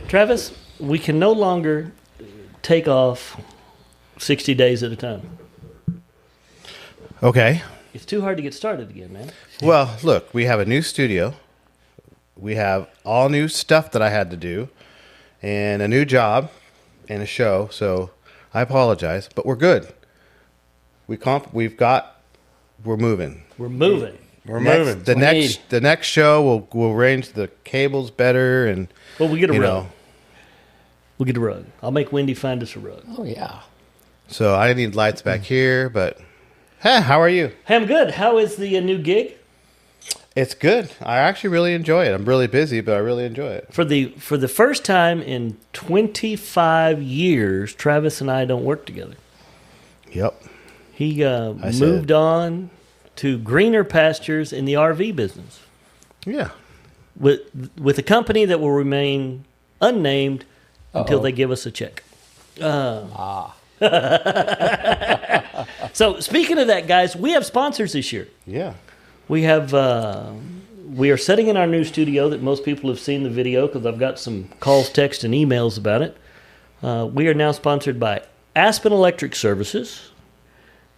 Travis, we can no longer take off 60 days at a time. Okay. It's too hard to get started again, man. Well, look, we have a new studio. We have all new stuff that I had to do, and a new job, and a show. So I apologize, but we're good. We're moving. We're moving. The next show we'll arrange the cables better, and well, we get a rug. We'll get a rug. I'll make Wendy find us a rug. Oh yeah. So I need lights back here, but how are you? Hey, I'm good. How is the new gig? It's good. I actually really enjoy it. I'm really busy, but I really enjoy it. For the first time in 25 years, Travis and I don't work together. Yep. He moved on to greener pastures in the RV business. Yeah. With a company that will remain unnamed until they give us a check. So speaking of that, guys, we have sponsors this year. Yeah. We have we are setting in our new studio that most people have seen the video because I've got some calls, texts, and emails about it. We are now sponsored by Aspen Electric Services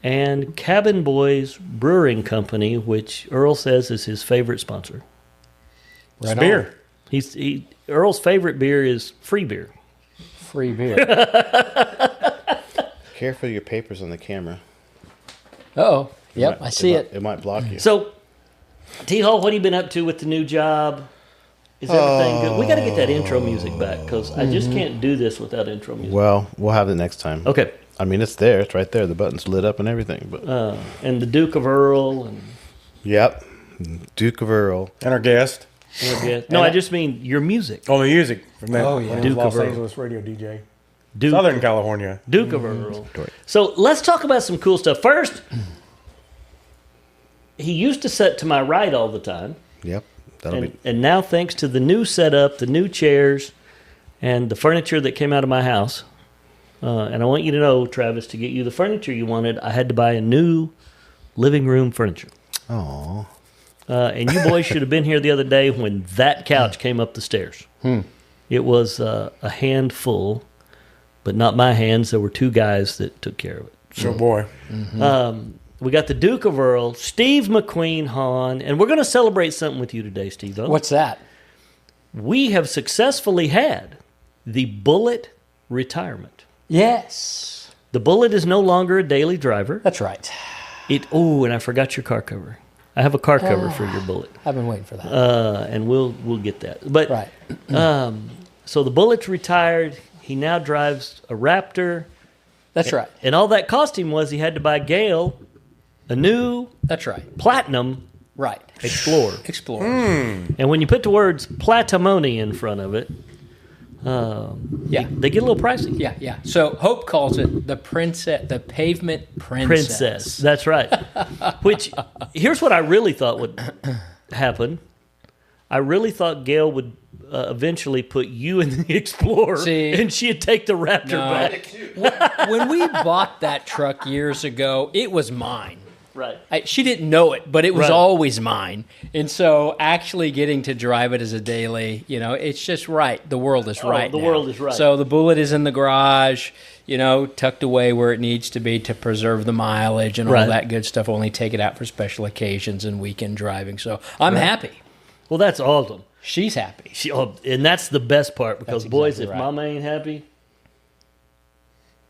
and Cabin Boys Brewing Company, which Earl says is his favorite sponsor. Right beer. Earl's favorite beer is free beer. Free beer. Careful your papers on the camera. Uh-oh. Yep, I see it. It might block you. So, T-Hall, what have you been up to with the new job? Is everything good? We got to get that intro music back because I just can't do this without intro music. Well, we'll have it next time. Okay. I mean, it's there. It's right there. The button's lit up and everything. But and the Duke of Earl. And yep. Duke of Earl. And our guest. No, I just mean your music. Oh, the music from that. Oh, yeah. Duke Los of Earl. Angeles radio DJ. Duke, Southern California. Duke of Earl. So let's talk about some cool stuff. First, he used to sit to my right all the time. Yep. And now, thanks to the new setup, the new chairs, and the furniture that came out of my house, and I want you to know, Travis, to get you the furniture you wanted, I had to buy a new living room furniture. Aww. And you boys should have been here the other day when that couch came up the stairs. It was a handful, but not my hands. There were two guys that took care of it. So, boy. We got the Duke of Earl, Steve McQueen Hahn, and we're going to celebrate something with you today, Steve. What's that? We have successfully had the Bullet retirement. Yes. The Bullet is no longer a daily driver. That's right. And I forgot your car cover. I have a car cover for your Bullet. I've been waiting for that. And we'll get that. But right. So the Bullet's retired. He now drives a Raptor. That's right. And all that cost him was he had to buy Gale a new That's right. Platinum Right. Explorer. And when you put the words Platimony in front of it, they get a little pricey. Yeah, yeah. So Hope calls it the pavement princess. That's right. Which, here's what I really thought would happen. I really thought Gail would eventually put you in the Explorer, and she'd take the Raptor back. When we bought that truck years ago, it was mine. Right. She didn't know it, but it was always mine. And so actually getting to drive it as a daily, it's just right. The world is right The now. world is right. So the Bullet is in the garage, tucked away where it needs to be to preserve the mileage and all that good stuff. Only take it out for special occasions and weekend driving. So I'm happy. Well, that's awesome. She's happy. And that's the best part because, boys, exactly if Mama ain't happy,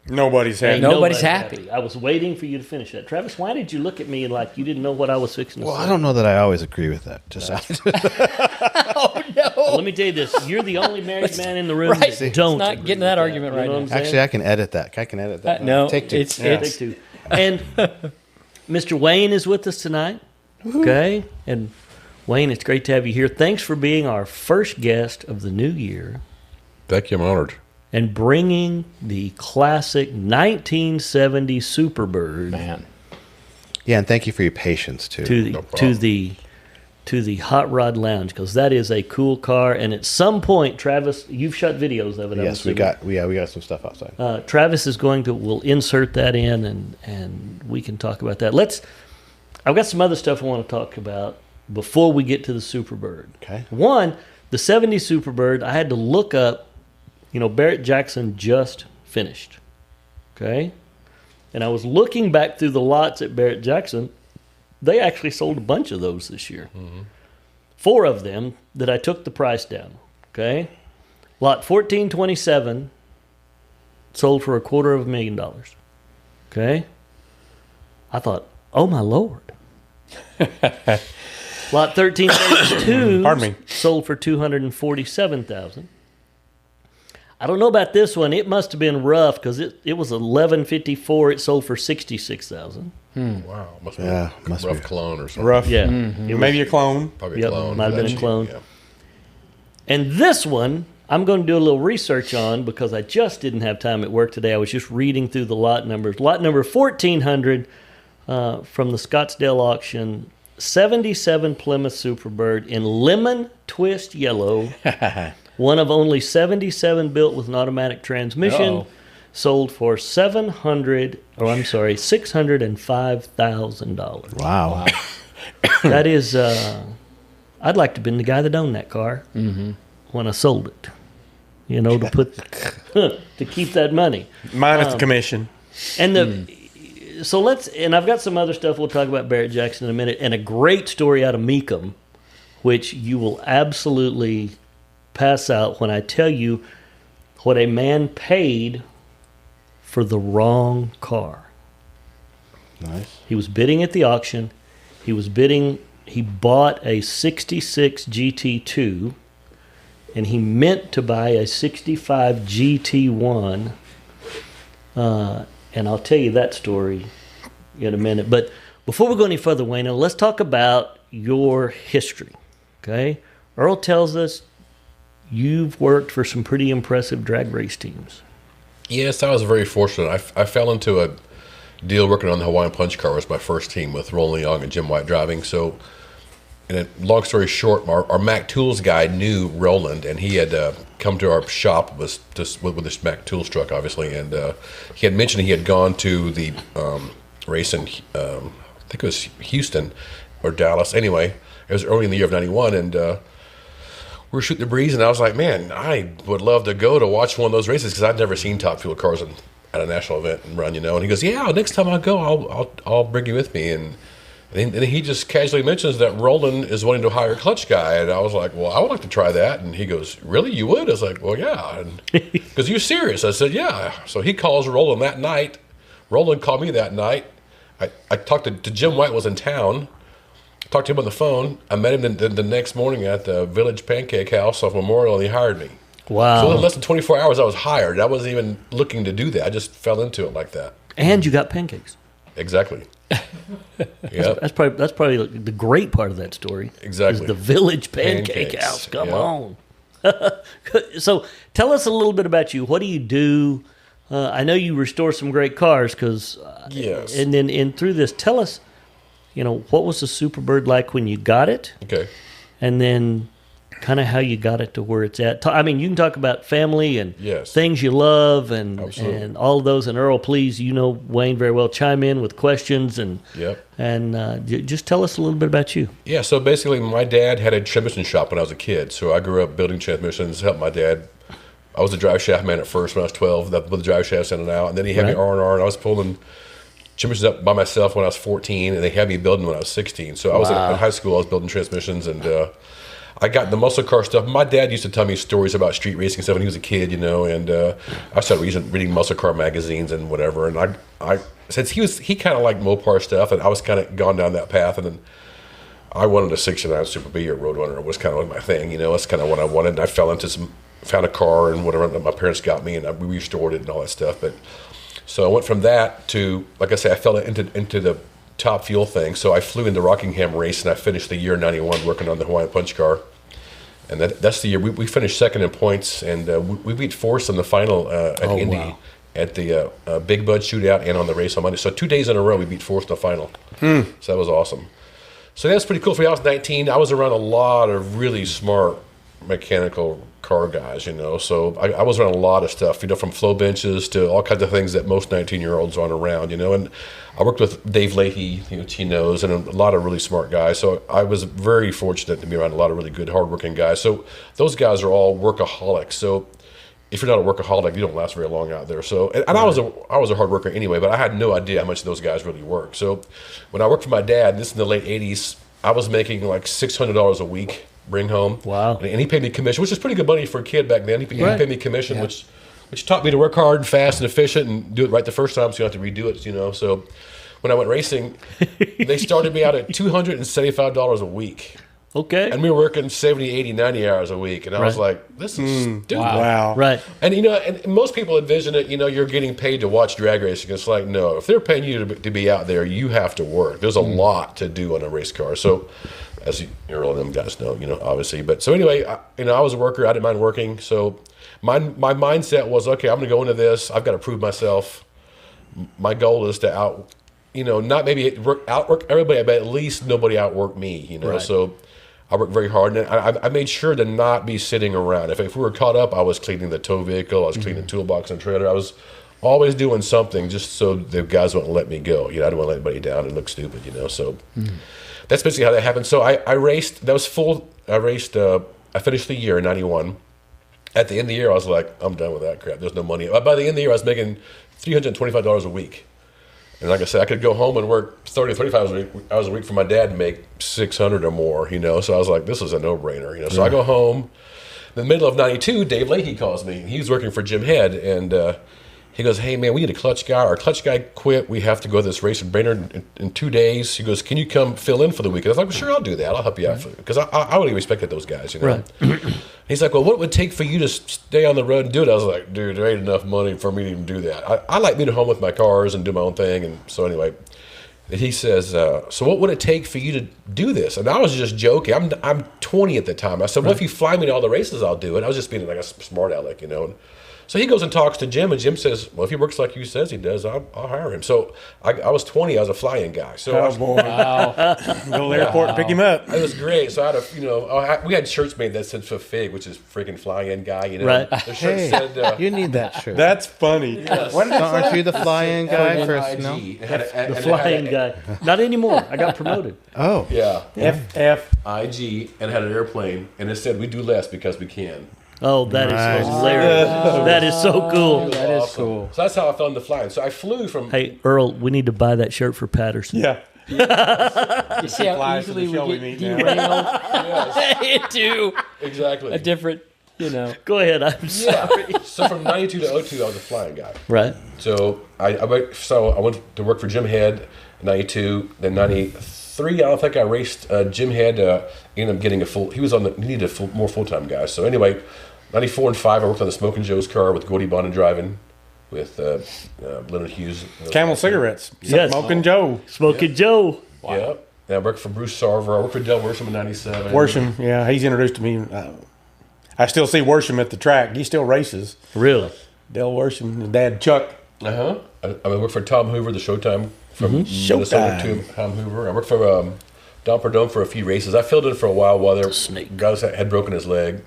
nobody's happy. Nobody's happy. I was waiting for you to finish that. Travis, why did you look at me like you didn't know what I was fixing to say? Well, I don't know that I always agree with that. Oh, no. Well, let me tell you this. You're the only married man in the room Right. that don't Let's not agree get in that with argument right You know now. what I'm saying? Actually, I can edit that. No, Take two. Take two. And Mr. Wayne is with us tonight. Okay? And Wayne, it's great to have you here. Thanks for being our first guest of the new year. Thank you. I'm honored. And bringing the classic 1970 Superbird Man. Yeah, and thank you for your patience too. to the Hot Rod Lounge, because that is a cool car. And at some point, Travis, you've shot videos of it. Yes, we got some stuff outside. Travis is we'll insert that in, and we can talk about that. I've got some other stuff I want to talk about before we get to the Superbird. Okay. One, the 70 Superbird, I had to look up, Barrett-Jackson just finished. Okay? And I was looking back through the lots at Barrett-Jackson. They actually sold a bunch of those this year. Mm-hmm. 4 of them that I took the price down. Okay? Lot 1427 sold for $250,000. Okay? I thought, oh my Lord. Lot 1332 Pardon me. sold for $247,000. I don't know about this one. It must have been rough because it was 1154. It sold for $66,000. Wow, must be a rough clone or something. Rough. Yeah, Maybe a clone. Probably a Yep, clone. might have been a That's- clone. yeah. And this one, I'm going to do a little research on because I just didn't have time at work today. I was just reading through the lot numbers. Lot number 1400 from the Scottsdale auction, 77 Plymouth Superbird in lemon twist yellow. One of only 77 built with an automatic transmission. Uh-oh. Sold for $605,000. Wow. That is, I'd like to have been the guy that owned that car when I sold it. To put to keep that money. Minus the commission. And and I've got some other stuff we'll talk about Barrett-Jackson in a minute, and a great story out of Meekum, which you will absolutely pass out when I tell you what a man paid for the wrong car. Nice. He was bidding at the auction. He bought a 66 GT2, and he meant to buy a 65 GT1. And I'll tell you that story in a minute. But before we go any further, Wayne, let's talk about your history. Okay? Earl tells us you've worked for some pretty impressive drag race teams. Yes, I was very fortunate. I fell into a deal working on the Hawaiian Punch car. It was my first team with Roland Young and Jim White driving. So, long story short, our Mac Tools guy knew Roland, and he had come to our shop with this Mac Tools truck, obviously, and he had mentioned he had gone to the race in, I think it was Houston or Dallas. Anyway, it was early in the year of '91, and we were shooting the breeze, and I was like, man, I would love to go to watch one of those races because I'd never seen Top Fuel cars at a national event and run, And he goes, yeah, next time I go, I'll bring you with me. And he just casually mentions that Roland is wanting to hire a clutch guy, and I was like, well, I would like to try that. And he goes, really, you would? I was like, well, yeah. And because you're serious? I said, yeah. So he calls Roland that night. Roland called me that night. I talked to Jim White was in town. Talked to him on the phone. I met him the next morning at the Village Pancake House off Memorial, and he hired me. Wow. So in less than 24 hours, I was hired. I wasn't even looking to do that. I just fell into it like that. And you got pancakes. Exactly. Yep. That's probably the great part of that story. Exactly. Is the Village Pancake Pancakes. House. Come Yep. on. So tell us a little bit about you. What do you do? I know you restore some great cars because. Yes. And then through this, tell us, what was the Superbird like when you got it? Okay. And then kind of how you got it to where it's at. I mean, you can talk about family and Yes. things you love and Absolutely. all of those. And Earl, please, Wayne very well, chime in with questions and Yep. just tell us a little bit about you. Yeah, so basically my dad had a transmission shop when I was a kid. So I grew up building transmissions, helped my dad. I was a drive shaft man at first when I was 12, with the drive shafts in and out. And then he had me Right. R&R, and I was pulling transmissions up by myself when I was 14, and they had me building when I was 16. So I was in high school, I was building transmissions, and I got the muscle car stuff. My dad used to tell me stories about street racing stuff when he was a kid, and I started reading muscle car magazines and whatever. And I since he kind of liked Mopar stuff, and I was kind of gone down that path, and then I wanted a 69 Super B or Roadrunner. It was kind of like my thing, That's kind of what I wanted. And I found a car and whatever that my parents got me, and we restored it and all that stuff. But so I went from that to, like I say, I fell into the Top Fuel thing. So I flew into Rockingham race, and I finished the year '91 working on the Hawaiian Punch car. And that's the year we finished second in points, and we beat Force in the final at Indy. Wow. At the Big Bud shootout and on the race on Monday. So 2 days in a row we beat Force in the final. So that was awesome. So that's pretty cool. For me, I was 19. I was around a lot of really smart, mechanical car guys, So I was around a lot of stuff, from flow benches to all kinds of things that most 19-year-olds aren't around, And I worked with Dave Leahy, which he knows, and a lot of really smart guys. So I was very fortunate to be around a lot of really good, hardworking guys. So those guys are all workaholics. So if you're not a workaholic, you don't last very long out there. So, and I was a hard worker anyway, but I had no idea how much those guys really work. So when I worked for my dad, this in the late 80s, I was making like $600 a week. Bring home. Wow. And he paid me commission, which is pretty good money for a kid back then. He paid me commission, which taught me to work hard and fast and efficient and do it right the first time, so you don't have to redo it, So when I went racing, they started me out at $275 a week. Okay. And we were working 70, 80, 90 hours a week. And I was like, this is stupid. Wow. Right. And, and most people envision it, you're getting paid to watch drag racing. It's like, no, if they're paying you to be out there, you have to work. There's a lot to do on a race car. So, as all of them guys know, obviously. But so anyway, I was a worker. I didn't mind working. So my mindset was, okay, I'm going to go into this. I've got to prove myself. My goal is to not maybe outwork everybody, but at least nobody outwork me, Right. So I worked very hard. And I made sure to not be sitting around. If we were caught up, I was cleaning the tow vehicle. I was cleaning the toolbox and trailer. I was always doing something just so the guys wouldn't let me go. I didn't want to let anybody down and look stupid, So that's basically how that happened. So I raced. That was full. I raced. I finished the year in '91. At the end of the year, I was like, I'm done with that crap. There's no money. By the end of the year, I was making $325 a week. And like I said, I could go home and work 30, 35 hours a week for my dad and make $600 or more, So I was like, this is a no-brainer, So I go home. In the middle of '92, Dave Leahy calls me. He was working for Jim Head, and he goes, hey, man, we need a clutch guy. Our clutch guy quit. We have to go to this race in Brainerd in 2 days. He goes, can you come fill in for the week? I was like, well, sure, I'll do that. I'll help you out. Because I really respected those guys, Right. He's like, well, what would it take for you to stay on the road and do it? I was like, dude, there ain't enough money for me to even do that. I like being at home with my cars and do my own thing. And so anyway, and he says, so what would it take for you to do this? And I was just joking. I'm 20 at the time. I said, well, if you fly me to all the races, I'll do it. I was just being like a smart aleck, And so he goes and talks to Jim, and Jim says, well, if he works like you says he does, I'll hire him. So I was 20. I was a fly-in guy. So Oh, boy. Wow. Go to the airport and pick him up. it was great. So I had we had shirts made that said "Fig," which is freaking fly-in guy. Right. The shirt Hey, said. you need that shirt. That's funny. Aren't you the fly-in guy for FIG. no? The flying guy. Not anymore. I got promoted. Oh, Yeah. FF. IG, and had an airplane, and it said we do less because we can. Oh, that is Nice. hilarious. That is so cool. That is Awesome. cool. So that's how I fell into flying. So I flew from. Hey, Earl, we need to buy that shirt for Patterson. Yeah. You see how Flies to the easily show we we get meet now. derailed Yes, into exactly. a different, Go ahead. I'm sorry. Yeah. So from '92 to '02, I was a flying guy. Right. So I went to work for Jim Head in '92. Then '93, I don't think I raced Jim Head. Ended up getting a full. He needed a more full-time guy. So anyway, '94 and '95, I worked on the Smoking Joe's car with Gordy Bonnet driving, with Leonard Hughes. Camel cigarettes. Yes. Smoking Joe. Smoking Joe. Yeah. And I worked for Bruce Sarver. I worked for Del Worsham in '97. Worsham. Yeah, he's introduced to me. I still see Worsham at the track. He still races. Really? Dale Worsham, his dad Chuck. Uh-huh. I worked for Tom Hoover, the Showtime from Minnesota Showtime. to Tom Hoover. I worked for Don Perdome for a few races. I filled in for a while there Snake. guys had broken his leg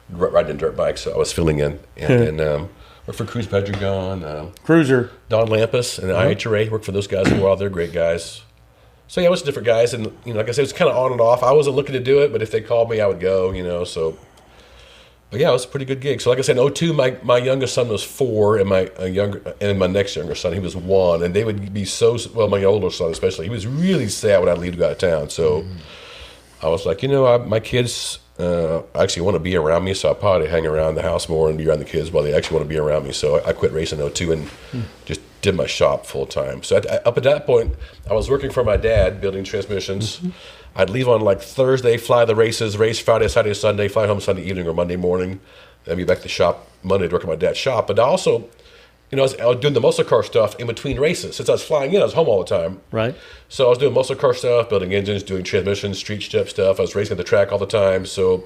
riding a dirt bike, so I was filling in. And then worked for Cruz Pedregon, Cruiser. Don Lampus, and IHRA. Worked for those guys for a while. They're great guys. So yeah, it was different guys, and like I said, it was kind of on and off. I wasn't looking to do it, but if they called me, I would go. So. But yeah, it was a pretty good gig. So like I said, in '02, my youngest son was 4, and my next younger son, he was 1, and they would be my older son especially, he was really sad when I'd leave to go out of town. So I was like, my kids actually want to be around me, so I'll probably hang around the house more and be around the kids while they actually want to be around me. So I quit racing in '02 and just did my shop full time. So up at that point, I was working for my dad, building transmissions. I'd leave on like Thursday, fly the races, race Friday, Saturday, Sunday, fly home Sunday evening or Monday morning. Then be back to the shop Monday to work at my dad's shop. But I also, I was doing the muscle car stuff in between races. Since I was flying in, I was home all the time. Right. So I was doing muscle car stuff, building engines, doing transmissions, street step stuff. I was racing at the track all the time. So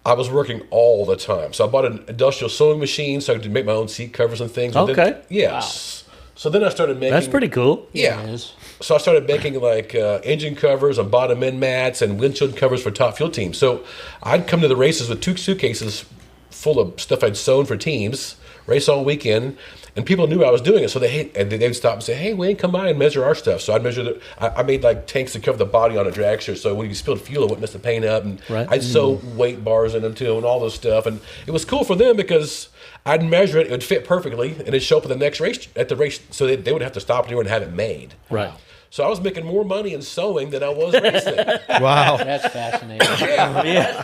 I was working all the time. So I bought an industrial sewing machine so I could make my own seat covers and things. Okay. Yes. So then I started making. That's pretty cool. Yeah. It is. So I started making like engine covers and bottom end mats and windshield covers for top fuel teams. So I'd come to the races with 2 suitcases full of stuff I'd sewn for teams, race all weekend, and people knew I was doing it. So they'd stop and say, "Hey, Wayne, come by and measure our stuff." So I'd measure I made like tanks to cover the body on a dragster, so when you spilled fuel, it wouldn't mess the paint up. And I'd sew weight bars in them too, and all this stuff. And it was cool for them because I'd measure it; it would fit perfectly, and it'd show up at the next race so they would have to stop anywhere and have it made. Right. So I was making more money in sewing than I was racing. Wow. That's fascinating. Yeah.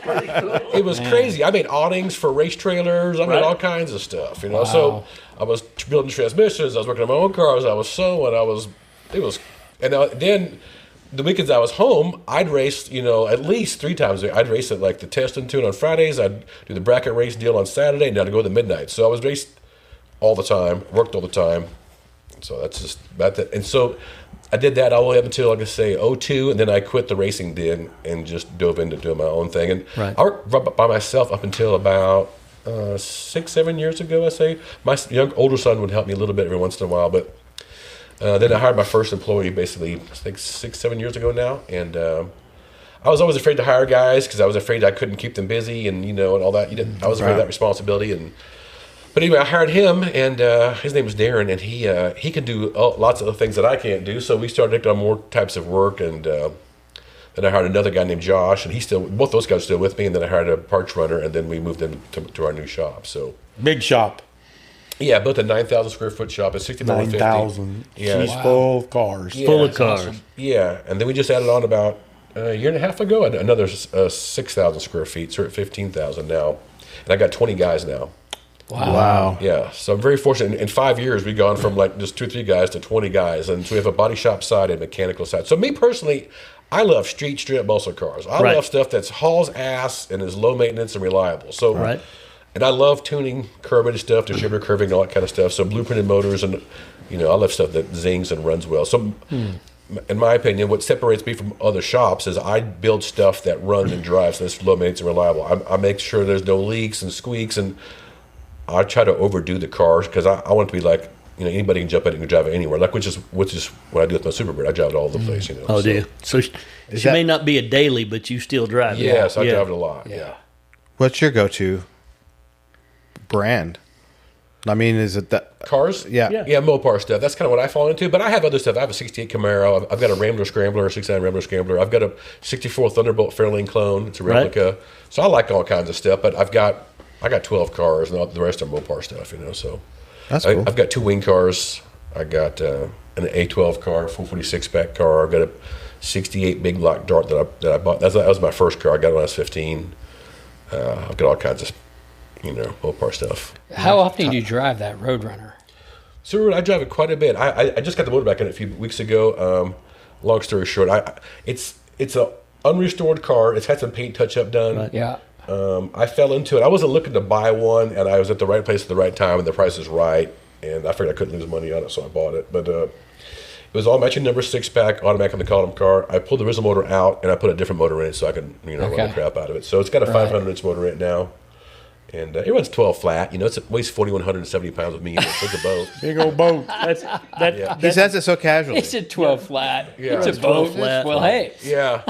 It was crazy. I made awnings for race trailers. I made all kinds of stuff, you know. Wow. So I was building transmissions. I was working on my own cars. I was sewing. Then the weekends I was home, I'd race, at least 3 times a week. I'd race at like the test and tune on Fridays. I'd do the bracket race deal on Saturday, and I'd go to midnight. So I was raced all the time, worked all the time. So that's just about that. And so I did that all the way up until, like I say, 2002, and then I quit the racing then and just dove into doing my own thing. And I worked by myself up until about 6-7 years ago, I say. My older son would help me a little bit every once in a while, but then I hired my first employee basically, I think 6-7 years ago now, and I was always afraid to hire guys because I was afraid I couldn't keep them busy and and all that. I was afraid of that responsibility. But anyway, I hired him, and his name is Darren, and he can do lots of the things that I can't do. So we started taking on more types of work, and then I hired another guy named Josh, and both those guys are still with me. And then I hired a parts runner, and then we moved into our new shop. So Big shop. yeah, built a 9,000 square foot shop at 6450. 9,000. Yeah. She's full of cars. Yeah. Full of cars. Yeah, and then we just added on about a year and a half ago another 6,000 square feet, so we're at 15,000 now, and I got 20 guys now. Wow. Yeah, so I'm very fortunate. In 5 years, we've gone from like just 2 or 3 guys to 20 guys, and so we have a body shop side and mechanical side. So me personally, I love street strip muscle cars. I love stuff that's hauls ass and is low maintenance and reliable. So, and I love tuning curvature stuff, distributor curving, all that kind of stuff. So blueprinted motors, and I love stuff that zings and runs well. So, in my opinion, what separates me from other shops is I build stuff that runs and drives and is low maintenance and reliable. I make sure there's no leaks and squeaks, and I try to overdo the cars because I want it to be like, anybody can jump in and drive it anywhere. Like which is what I do with my Superbird. I drive it all over the place. Oh, do you? So she may not be a daily, but you still drive it. Yes, I drive it a lot. Yeah. What's your go-to brand? I mean, is it that cars? Yeah, Mopar stuff. That's kind of what I fall into. But I have other stuff. I have a '68 Camaro. I've got a Rambler Scrambler, a '69 Rambler Scrambler. I've got a '64 Thunderbolt Fairlane clone. It's a replica. So I like all kinds of stuff. But I got 12 cars, and the rest are Mopar stuff. So that's cool. I've got 2 wing cars. I got an A12 car, 446 back car. I've got a '68 Big Block Dart that I bought. That was my first car. I got it when I was 15. I've got all kinds of Mopar stuff. How often do you drive that Roadrunner? So I drive it quite a bit. I just got the motor back in it a few weeks ago. Long story short, it's a unrestored car. It's had some paint touch up done. Right. Yeah. I fell into it. I wasn't looking to buy one, and I was at the right place at the right time, and the price is right. And I figured I couldn't lose money on it, so I bought it. But it was all matching number 6-pack, automatic on the column car. I pulled the original motor out, and I put a different motor in it so I can run the crap out of it. So it's got a 500-inch motor in it now. And it runs 12 flat. It weighs 4,170 pounds with me. It's like a boat. Big old boat. He says it so casually. It's a 12 flat. Yeah. It's a boat. flat. Well, hey. Yeah.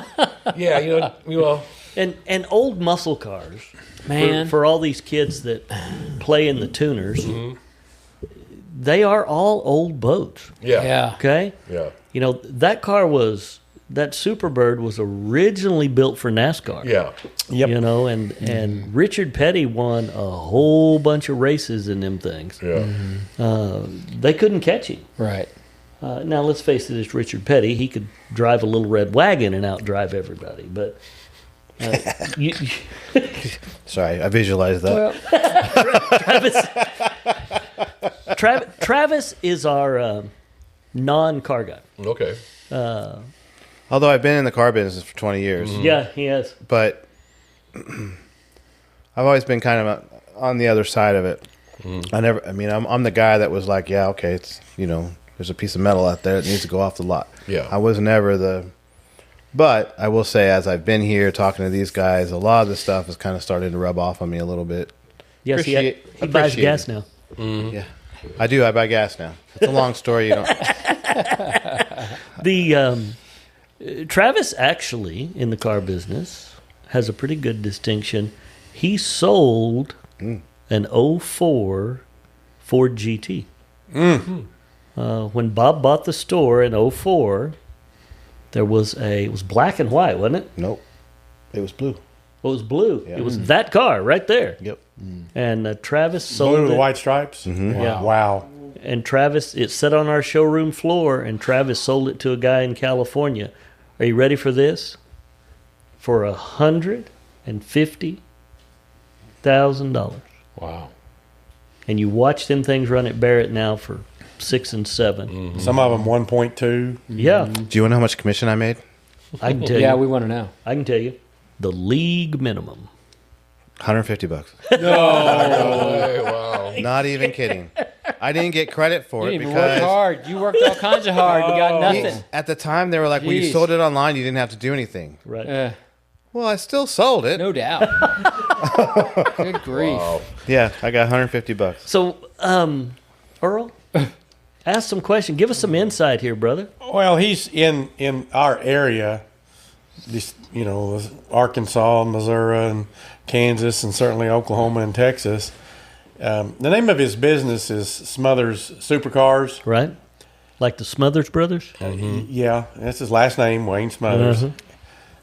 Yeah, And old muscle cars, Man. for all these kids that play in the tuners, they are all old boats. Yeah. Yeah. Okay? Yeah. That Superbird was originally built for NASCAR. Yeah. Yep. And Richard Petty won a whole bunch of races in them things. Yeah. They couldn't catch him. Right. Now, let's face it, it's Richard Petty. He could drive a little red wagon and outdrive everybody. But Sorry, I visualized that. Travis is our non-car guy. Okay. Although I've been in the car business for 20 years. Yeah, he has. But I've always been kind of on the other side of it. I'm the guy that was like, yeah, okay, it's, there's a piece of metal out there that needs to go off the lot. Yeah. I was never but I will say, as I've been here talking to these guys, a lot of this stuff is kind of starting to rub off on me a little bit. Yes, he buys gas now. Yeah. I do. I buy gas now. It's a long story. You don't. Travis actually, in the car business, has a pretty good distinction. He sold an '04 Ford GT. When Bob bought the store in '04, it was black and white, wasn't it? Nope. It was blue. Well, it was blue. Yeah. It was that car right there. Yep. And Travis sold Blue with it. the white stripes. Yeah. Wow. And Travis, it sat on our showroom floor, and Travis sold it to a guy in California. Are you ready for this? For $150,000. Wow. And you watch them things run at Barrett now for 6 and 7. Mm-hmm. Some of them 1.2. Yeah, Do you want to know how much commission I made? I can tell Yeah, you. we want to know. I can tell you. The league minimum. $150. Hey, wow. Not even kidding. I didn't get credit for You it didn't even work because hard. You worked all kinds of hard. You got nothing. at the time they were like, "Well, you Jeez. sold it online. You didn't have to do anything." Right. Well, I still sold it. No doubt. Good grief. Wow. Yeah, I got $150. So, Earl, ask some questions. Give us some insight here, brother. Well, he's in our area, this, Arkansas, Missouri, and Kansas, and certainly Oklahoma and Texas. The name of his business is Smothers Supercars. Right? Like the Smothers brothers? Yeah, that's his last name, Wayne Smothers.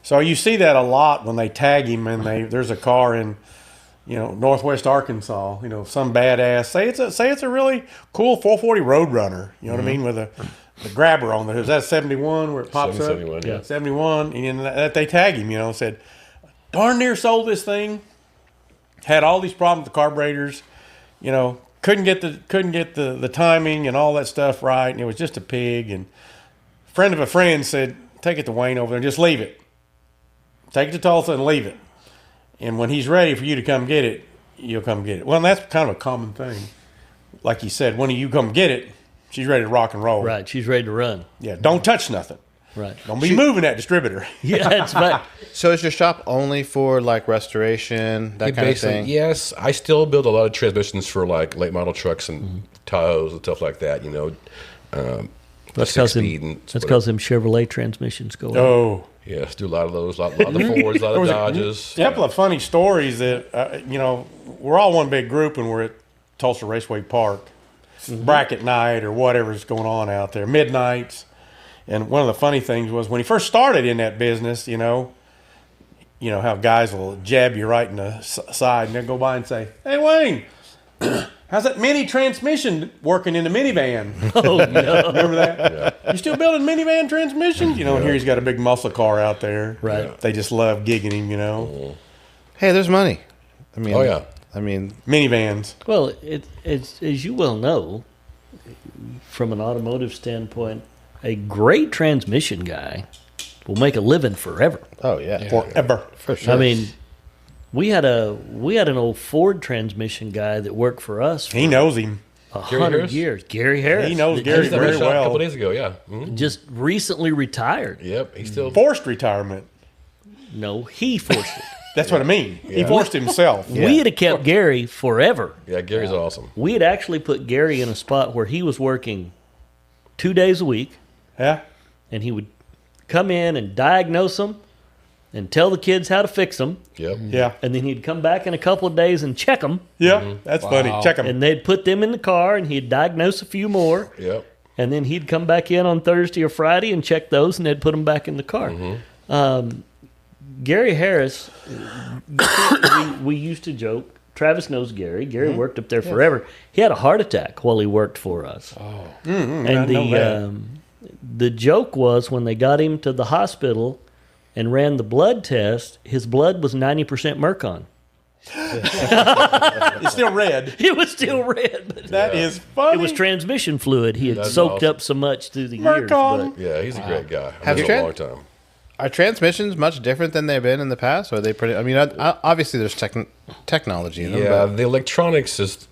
So you see that a lot when they tag him, and there's a car in, Northwest Arkansas. Some badass say it's a really cool 440 Roadrunner. You know what I mean, with the grabber on there. Is that 71 where it pops 71, up? yeah. 71, and that they tag him. Said darn near sold this thing. Had all these problems with the carburetors. Couldn't get the timing and all that stuff right, and it was just a pig. And a friend of a friend said, "Take it to Wayne over there and just leave it. Take it to Tulsa and leave it. And when he's ready for you to come get it, you'll come get it." Well, and that's kind of a common thing. Like you said, when you come get it, she's ready to rock and roll. Right. She's ready to run. Yeah. Don't touch nothing. Right. Don't be moving that distributor. Yeah, that's right. So is your shop only for like restoration, that kind of thing? Yes, I still build a lot of transmissions for like late model trucks and Tahoes and stuff like that. That's because them Chevrolet transmissions go on. Oh. Yes, do a lot of those, a lot of Fords, a lot of Dodges. A couple of funny stories that, we're all one big group and we're at Tulsa Raceway Park, bracket night or whatever's going on out there, midnights. And one of the funny things was when he first started in that business, how guys will jab you right in the side and then go by and say, "Hey, Wayne, how's that mini transmission working in the minivan?" Oh, no. Remember that? Yeah. You still building minivan transmissions? And here he's got a big muscle car out there. Right. They just love gigging him, Hey, there's money. I mean, Oh, yeah. Minivans. Well, it's as you well know, from an automotive standpoint, a great transmission guy will make a living forever. Oh yeah, Forever. for sure. I mean, we had an old Ford transmission guy that worked for us for He knows him. 100 Harris? years. Gary Harris. He knows that Gary He's at very my shop a well. couple days ago, yeah. Mhm. just recently retired. Yep, he's still. Forced retirement. No, he forced it. That's what I mean. He forced himself. We had kept Gary forever. Yeah, Gary's awesome. We had actually put Gary in a spot where he was working 2 days a week, Yeah. and he would come in and diagnose them and tell the kids how to fix them, Yep. Yeah. and then he'd come back in a couple of days and check them, Yeah. That's funny. Check him. and they'd put them in the car, and he'd diagnose a few more, Yep. and then he'd come back in on Thursday or Friday and check those, and they'd put them back in the car. Gary Harris, we used to joke. Travis knows Gary. Gary worked up there forever. He had a heart attack while he worked for us. And I know that. the joke was when they got him to the hospital and ran the blood test, his blood was 90% mercon. It's still red. It was still red, but That is funny. it was transmission fluid. He had That's soaked awesome. up so much through the years. Mercon. But Yeah, he's a great guy. Have I've you known him a tried- long time. Are transmissions much different than they've been in the past? Or are they pretty? I mean, obviously there's technology in them. Yeah, but the electronics is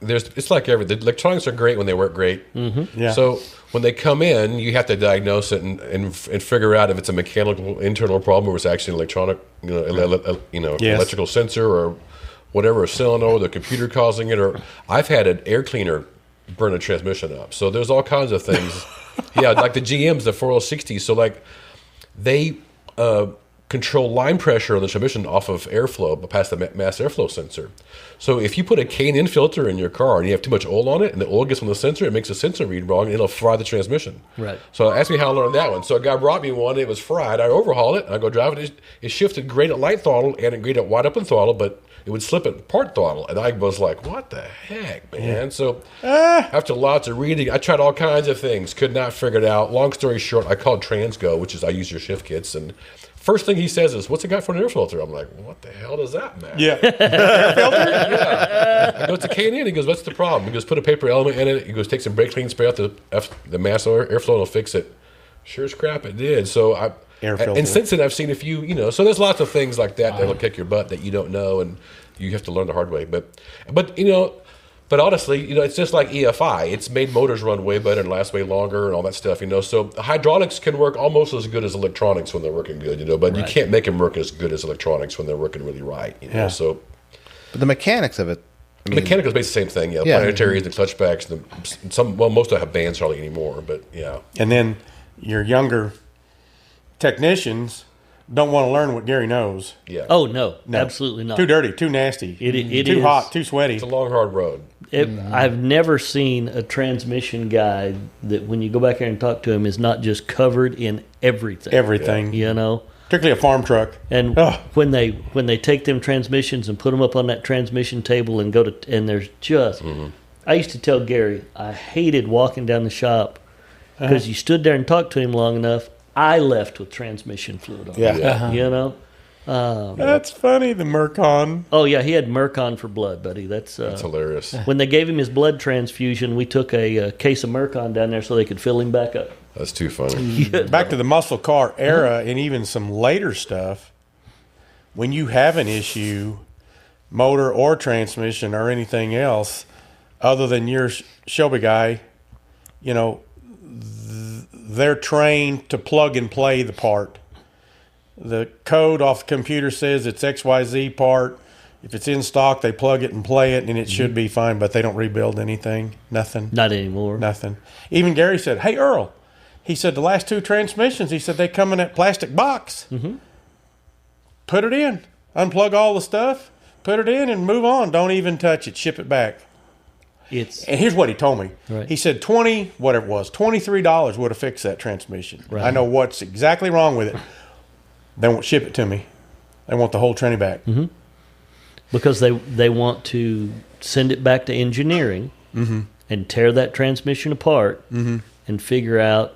it's like everything. The electronics are great when they work great. Yeah. So when they come in, you have to diagnose it and figure out if it's a mechanical internal problem or it's actually an electronic, Yes. electrical sensor or whatever, a solenoid, the computer causing it. Or I've had an air cleaner burn the transmission up. So there's all kinds of things. Yeah, like the GMs, the 4060s. So like they control line pressure on the transmission off of airflow, past the mass airflow sensor. So if you put a K&N filter in your car and you have too much oil on it, and the oil gets on the sensor, it makes the sensor read wrong, and it'll fry the transmission. Right. So ask me how I learned that one. So a guy brought me one, it was fried. I overhauled it, and I go drive it. It shifted great at light throttle and it great at wide open throttle, but it would slip at part throttle. And I was like, what the heck, man? Yeah. So after lots of reading, I tried all kinds of things, could not figure it out. Long story short, I called Transgo, which is I use your shift kits, and first thing he says is, "What's it got for an air filter?" I'm like, "What the hell does that matter?" Yeah, air filter. Yeah. I go, "It's a K&N." He goes, "What's the problem?" He goes, "Put a paper element in it." He goes, "Take some brake clean, spray out the mass airflow, and it'll fix it." Sure as crap, it did. So air filter. And since then, I've seen a few. So there's lots of things like that that'll kick your butt that you don't know, and you have to learn the hard way. But But honestly, it's just like EFI. It's made motors run way better and last way longer and all that stuff, So hydraulics can work almost as good as electronics when they're working good, but you can't make them work as good as electronics when they're working really right, Yeah. So, but the mechanics of it. mechanical is basically the same thing, Yeah. Planetaries, the clutch backs, most of them have bands hardly anymore, but yeah. And then your younger technicians don't want to learn what Gary knows. Yeah. Oh, no, absolutely not. Too dirty, too nasty, It too is. hot, too sweaty. It's a long, hard road. I've never seen a transmission guy that when you go back there and talk to him is not just covered in everything. Everything. Particularly a farm truck. And when they take them transmissions and put them up on that transmission table and and there's just, I used to tell Gary, I hated walking down the shop because you stood there and talked to him long enough. I left with transmission fluid on. Yeah. That's funny, the Mercon. Oh, yeah, he had Mercon for blood, buddy. That's hilarious. When they gave him his blood transfusion, we took a case of Mercon down there so they could fill him back up. That's too funny. Back to the muscle car era and even some later stuff, when you have an issue, motor or transmission or anything else, other than your Shelby guy, they're trained to plug and play the part. The code off the computer says it's XYZ part. If it's in stock, they plug it and play it, and it should be fine, but they don't rebuild anything. Nothing. Not anymore. Nothing. Even Gary said, "Hey, Earl," he said, "the last two transmissions," he said, "they come in that plastic box. Put it in. Unplug all the stuff. Put it in and move on. Don't even touch it. Ship it back." And here's what he told me. Right. He said $23 would have fixed that transmission. Right. I know what's exactly wrong with it. They won't ship it to me. They want the whole tranny back. Because they want to send it back to engineering and tear that transmission apart and figure out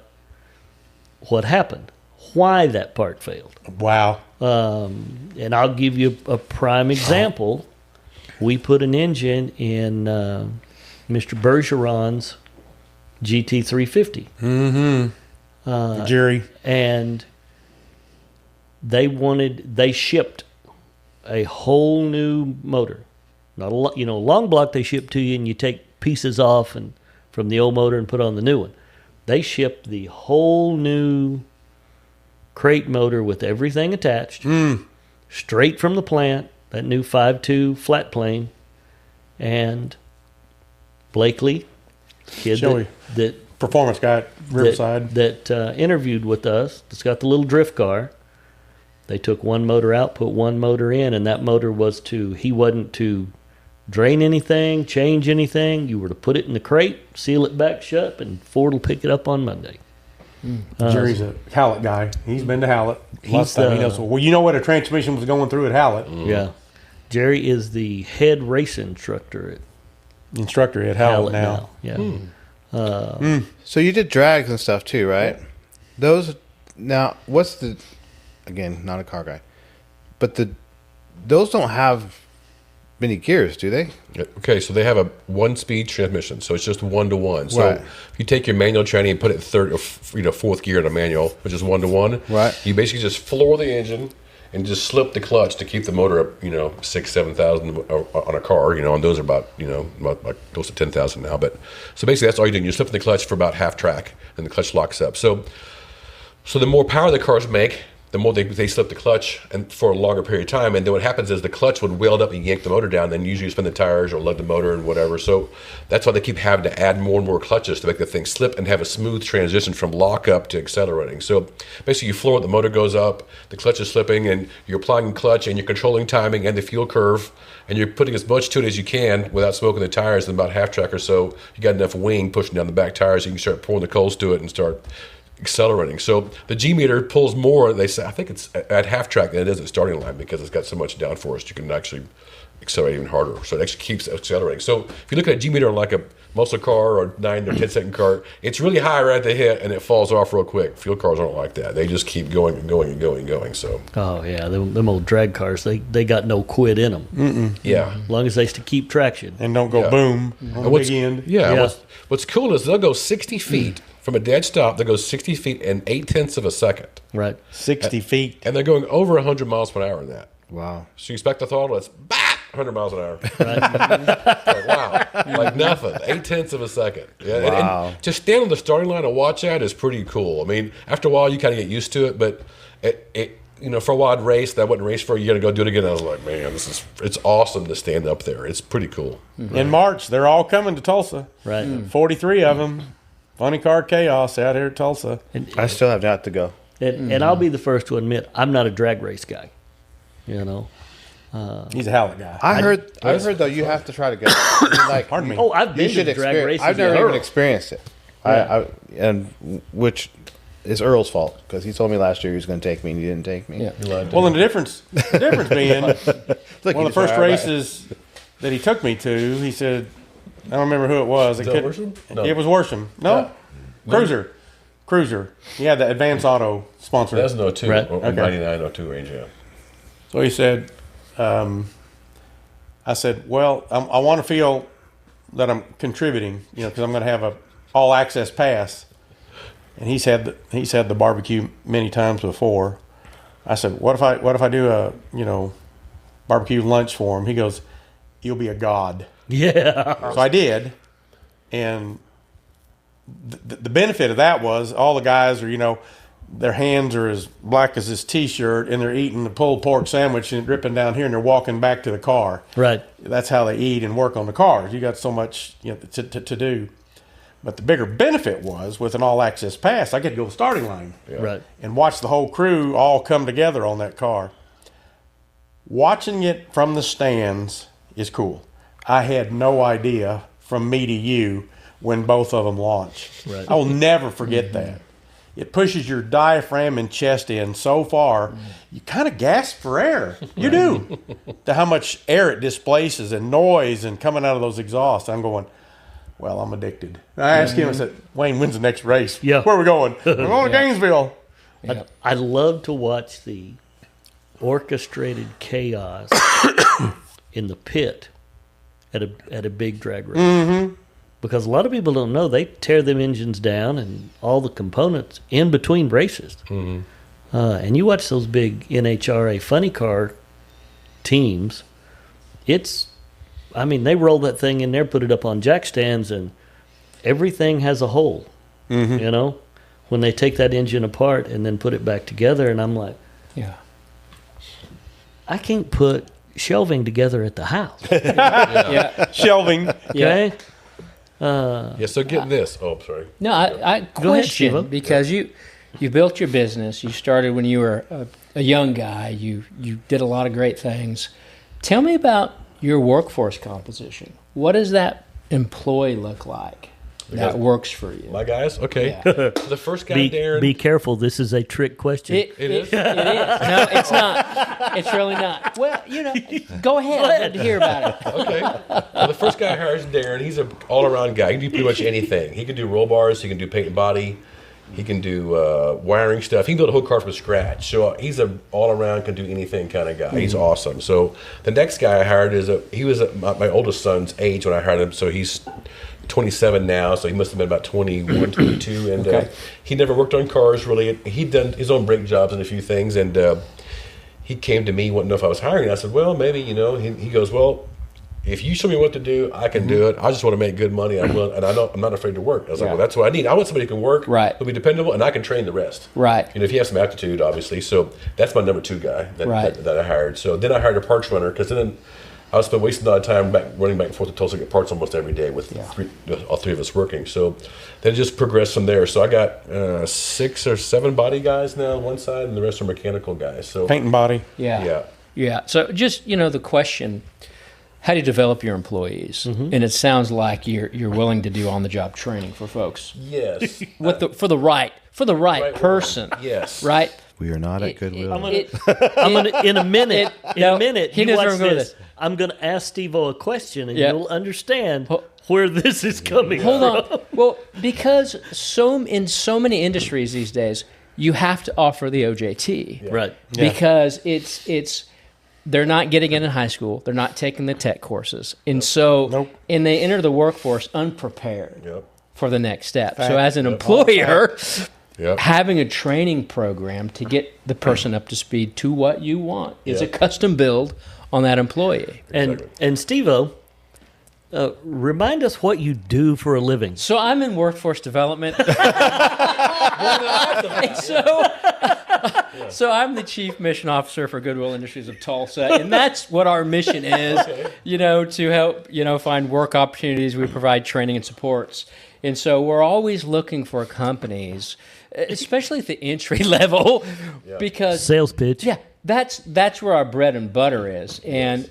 what happened, why that part failed. Wow. And I'll give you a prime example. We put an engine in Mr. Bergeron's GT350. Jerry. And they shipped a whole new motor. Not a lot, long block they ship to you and you take pieces off and from the old motor and put on the new one. They shipped the whole new crate motor with everything attached, straight from the plant, that new 5.2 flat plane, and Blakely, kid that performance guy at Riverside that interviewed with us, that's got the little drift car. They took one motor out, put one motor in, and that motor he wasn't to drain anything, change anything. You were to put it in the crate, seal it back shut, and Ford will pick it up on Monday. Jerry's a Hallett guy. He's been to Hallett. He knows. Well, you know what a transmission was going through at Hallett. Yeah. Jerry is the head race instructor at Hallett now. Yeah. So you did drags and stuff too, right? Those now, what's the? Again, not a car guy, but those don't have many gears, do they? Okay, so they have a one-speed transmission, so it's just 1-to-1. So Right. if you take your manual tranny and put it in third, fourth gear in a manual, which is 1-to-1, Right. You basically just floor the engine and just slip the clutch to keep the motor up, 6,000-7,000 on a car. And those are about close to 10,000 now. But so basically, that's all you're doing. You're slipping the clutch for about half track, and the clutch locks up. So the more power the cars make, the more they slip the clutch and for a longer period of time. And then what happens is the clutch would weld up and yank the motor down. Then usually you spin the tires or lug the motor and whatever. So that's why they keep having to add more and more clutches to make the thing slip and have a smooth transition from lock up to accelerating. So basically you floor it, the motor goes up, the clutch is slipping, and you're applying clutch and you're controlling timing and the fuel curve, and you're putting as much to it as you can without smoking the tires. And about half track or so, you got enough wing pushing down the back tires so you can start pouring the coals to it and start accelerating. So the G meter pulls more, they say, I think it's at half track than it is at starting line, because it's got so much downforce you can actually accelerate even harder. So it actually keeps accelerating. So if you look at a G meter on like a muscle car or 9 or 10 second car, it's really high right at the hit and it falls off real quick. Fuel cars aren't like that. They just keep going and going and going and going. So Oh yeah, them old drag cars, they got no quit in them. yeah. As long as they keep traction. And don't go boom on the big end. Yeah. What's cool is they'll go 60 feet from a dead stop. They'll go 60 feet in 0.8 of a second. Right. 60 feet. And they're going over 100 miles per hour in that. Wow. So you expect the throttle, it's 100 miles an hour. Like, wow. Like nothing. 0.8 of a second. Yeah. Wow. And just stand on the starting line and watch that is pretty cool. I mean, after a while, you kind of get used to it, but it for a while I'd raced. I wouldn't race for you got to go do it again. I was like, man, it's awesome to stand up there. It's pretty cool. In March, they're all coming to Tulsa. Right. 43 of them. Funny Car Chaos out here at Tulsa. I still have not to go. And I'll be the first to admit I'm not a drag race guy. You know. He's a Hallett guy. I heard though you have to try to go. Like, Pardon me. Oh, I've been you to should drag experience. races. I've never with even Earl. experienced it. And which is Earl's fault, because he told me last year he was going to take me and he didn't take me. Yeah. Well, and the difference being, Like, one of the first races that he took me to, he said, I don't remember who it was. that Worsham? No. It was Worsham. No? Cruiser. He had the Advance Auto sponsor. That's an 02, Right. 99 02 range, yeah. So he said, I said, well, I want to feel that I'm contributing, because I'm going to have a all access pass. And he's had the barbecue many times before. I said, what if I do a barbecue lunch for him? He goes, you'll be a god. Yeah. So I did, and the benefit of that was all the guys are, their hands are as black as this T-shirt, and they're eating the pulled pork sandwich and dripping down here, and they're walking back to the car. Right. That's how they eat and work on the cars. You got so much to do. But the bigger benefit was, with an all-access pass, I get to go to the starting line Right. and watch the whole crew all come together on that car. Watching it from the stands is cool. I had no idea from me to you when both of them launch. Right. I will never forget that. It pushes your diaphragm and chest in so far, you kind of gasp for air. You do. To how much air it displaces and noise and coming out of those exhausts. I'm going, well, I'm addicted. I asked him, I said, Wayne, when's the next race? Yeah. Where are we going? We're going to Gainesville. I love to watch the orchestrated chaos in the pit at a big drag race. Mm-hmm. Because a lot of people don't know, they tear them engines down and all the components in between races. Mm-hmm. And you watch those big NHRA funny car teams, they roll that thing in there, put it up on jack stands, and everything has a hole. Mm-hmm. When they take that engine apart and then put it back together, and I'm like, Yeah. I can't put shelving together at the house. Yeah. Shelving. Okay? Yeah, so get this. Oh, sorry. No, I Go ahead, Shiva. question, because you built your business. You started when you were a young guy. You did a lot of great things. Tell me about your workforce composition. What does that employee look like that works for you? My guys? Okay. Yeah. The first guy, Darren. Be careful. This is a trick question. It is. No, it's not. It's really not. Well, go ahead. I'd love to hear about it. Okay. Well, the first guy I hired is Darren. He's an all-around guy. He can do pretty much anything. He can do roll bars. He can do paint and body. He can do wiring stuff. He can build a whole car from scratch. So he's an all-around, can do anything kind of guy. He's awesome. So the next guy I hired he was my oldest son's age when I hired him. So he's 27 now. So he must have been about 21, 22. And he never worked on cars really. He'd done his own brake jobs and a few things. And he came to me, wanted to know if I was hiring. I said, well, maybe, He goes, well, if you show me what to do, I can do it. I just want to make good money. I'm not afraid to work. I was like, well, that's what I need. I want somebody who can work, Right. who'll be dependable, and I can train the rest. Right. If you have some aptitude, obviously. So that's my number 2 guy that I hired. So then I hired a parts runner, because then I was wasting a lot of time running back and forth to Tulsa to get parts almost every day with all 3 of us working. So then it just progressed from there. So I got 6 or 7 body guys now on one side, and the rest are mechanical guys. So Paint and body. Yeah. So just, the question, how do you develop your employees? And it sounds like you're willing to do on-the-job training for folks. Yes. For the right person. Yes. Right? We are not at Goodwill. I'm gonna in a minute. He knows you where watch I'm going with this. this. I'm gonna ask Steve-O a question, and Yeah. you'll understand where this is coming Hold from. on. Well, because in so many industries these days, you have to offer the OJT. Right. Because it's they're not getting it in high school. They're not taking the tech courses. And so and they enter the workforce unprepared for the next step. So as an employer, having a training program to get the person up to speed to what you want is a custom build on that employee. And Steve-O, remind us what you do for a living. So I'm in workforce development. So I'm the chief mission officer for Goodwill Industries of Tulsa, and that's what our mission is, to help, find work opportunities. We provide training and supports. And so we're always looking for companies, especially at the entry level, because Sales pitch. yeah, that's where our bread and butter is.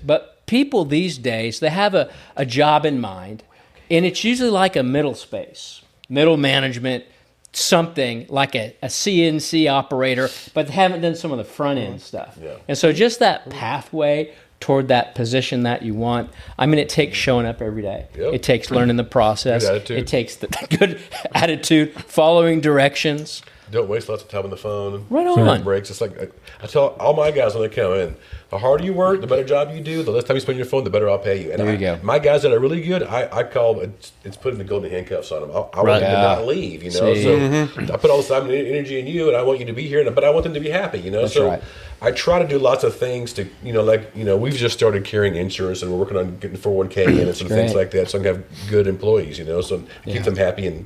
But people these days, they have a job in mind, and it's usually like a middle space, middle management, something like a CNC operator, but they haven't done some of the front end stuff. Yeah. And so just that pathway toward that position that you want, it takes showing up every day. Yep. It takes learning the process. Good attitude. It takes the good attitude, following directions. Don't waste lots of time on the phone. Right on. Breaks. It's like I tell all my guys when they come in, the harder you work, the better job you do, the less time you spend on your phone, the better I'll pay you. And there you go. My guys that are really good, I call it's putting the golden handcuffs on them. I want them to not leave, So I put all this time and energy in you, and I want you to be here, but I want them to be happy, That's so right. I try to do lots of things to, we've just started carrying insurance, and we're working on getting 401k and some things like that, so I can have good employees, so keep them happy.